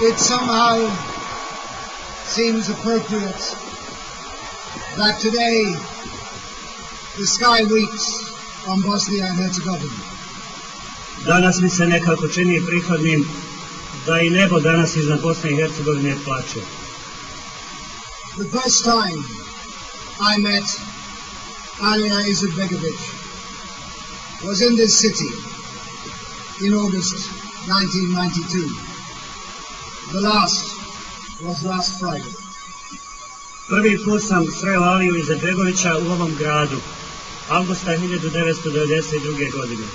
it somehow seems appropriate that today the sky weeps on Bosnia and Herzegovina. Danas mi se nekako čini prihodnim da I nebo danas iznad Bosne I Hercegovine plače. The first time I met Alija Izetbegović was in this city in August 1992. The last was last Friday. Prvi put sam sreo Aliju Izetbegovića u ovom gradu, avgusta 1992. godine.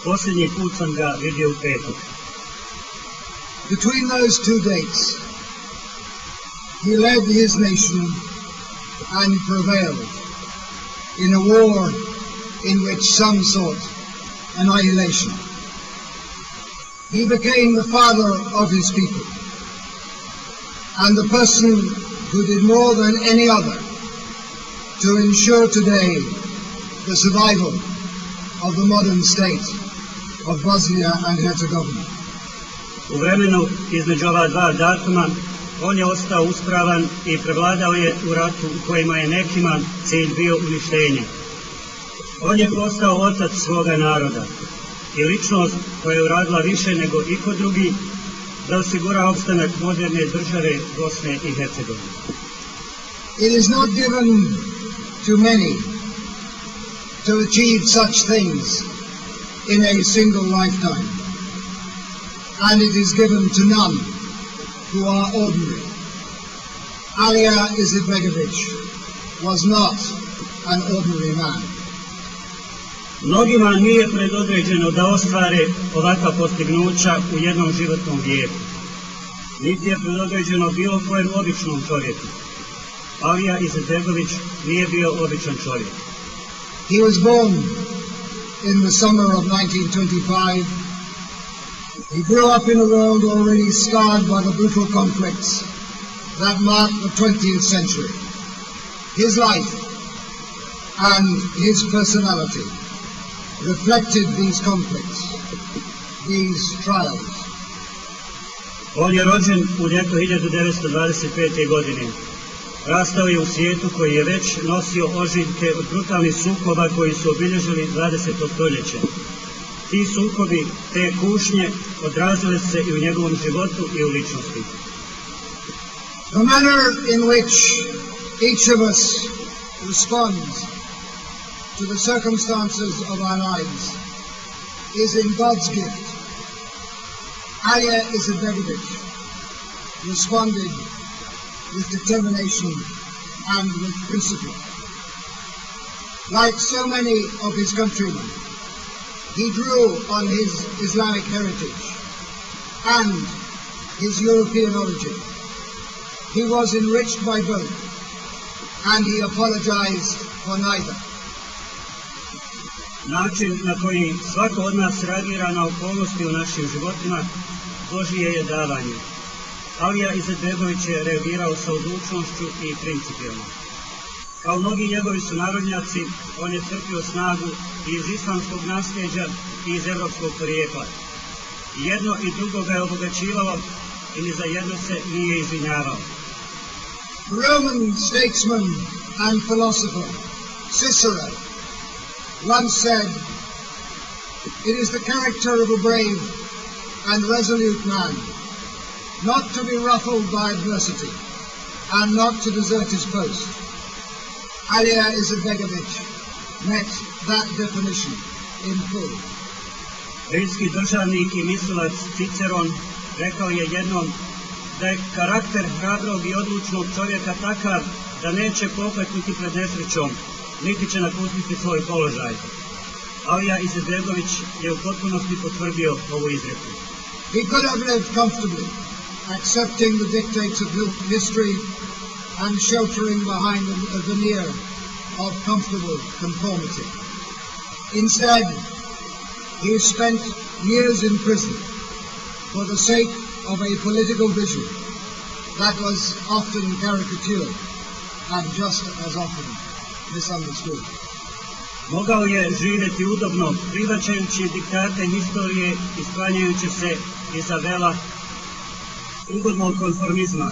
Posljednji put sam ga vidio u petak. Between those two dates, he led his nation and prevailed in a war in which some sought annihilation. He became the father of his people and the person who did more than any other to ensure today the survival of the modern state of Bosnia and Herzegovina. U vremenu između ova dva datuma on je ostao uspravan I prevladao je u ratu u kojima je nekima cilj bio uništenje. On je postao otac svoga naroda I ličnost koja je uradila više nego iko drugi da osigura opstanak moderne države Bosne I Hercegovine. It is not given to many to achieve such things in a single lifetime, and it is given to none who are ordinary. Alija Izetbegović was not an ordinary man. Mnogima nije predodređeno da ostvare ovakva postignuća u jednom životnom vijeku. Niti je predodređeno bilo kojem običnom čovjeku. Alija Izetbegović nije bio običan čovjek. He was born in the summer of 1925. He grew up in a world already scarred by the brutal conflicts that marked the 20th century. His life and his personality reflected these conflicts, these trials. On je rođen u ljeto 1925. godine. Rastao je u svijetu koji je već nosio ožiljke od brutalnih sukoba koji su obilježili 20. stoljeće. Ti sukobi, te kušnje odrazile se I u njegovom životu I u ličnosti. The manner in which each of us responds to the circumstances of our lives is in God's gift. Alija Izetbegović responded with determination and with principle. Like so many of his countrymen, he drew on his Islamic heritage and his European origin. He was enriched by both, and he apologized for neither. Način na koji svako od nas reagira na okolnosti u našim životima Božje je davanje. Alija Izetbegović je reagirao sa odlučnošću I principijelno. Kao mnogi njegovi sunarodnjaci, on je crpio snagu I iz islamskog nasljeđa I iz evropskog porijekla. Jedno I drugo ga je obogaćivalo I ni za jedno se nije izvinjavao. Roman statesman and philosopher Cicero once said, "It is the character of a brave and resolute man not to be ruffled by adversity and not to desert his post." Alija Izetbegović met that definition in full. Rimski državnik I mislilac Ciceron rekao je jednom da je karakter hrabrog I odlučnog čovjeka takav da neće pokleknuti pred nesrećom, niti će napustiti svoj položaj. Alija Izetbegović je u potpunosti potvrdio ovu izreku. He could have lived comfortably, accepting the dictates of history and sheltering behind a veneer of comfortable conformity. Instead, he spent years in prison for the sake of a political vision that was often caricatured and just as often misunderstood. Mogao je živjeti udobno, prihvaćajući diktate historije I sklanjajući se iza vela ugodnog konformizma.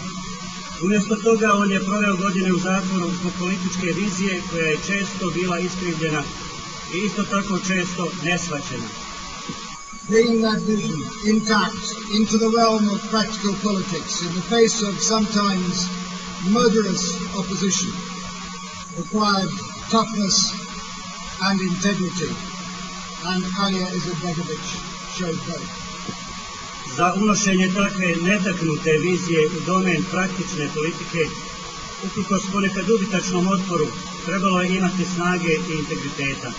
Umjesto toga on je proveo godine u zatvoru zbog političke vizije koja je često bila iskrivljena i isto tako često neshvaćena. Bringing that vision intact into the realm of practical politics in the face of sometimes murderous opposition required toughness and integrity, and Alija Izetbegović showed both. Za unošenje takve netaknute vizije u domen praktične politike, uprkos ponekad ubitačnom otporu, trebalo je imati snage i integriteta.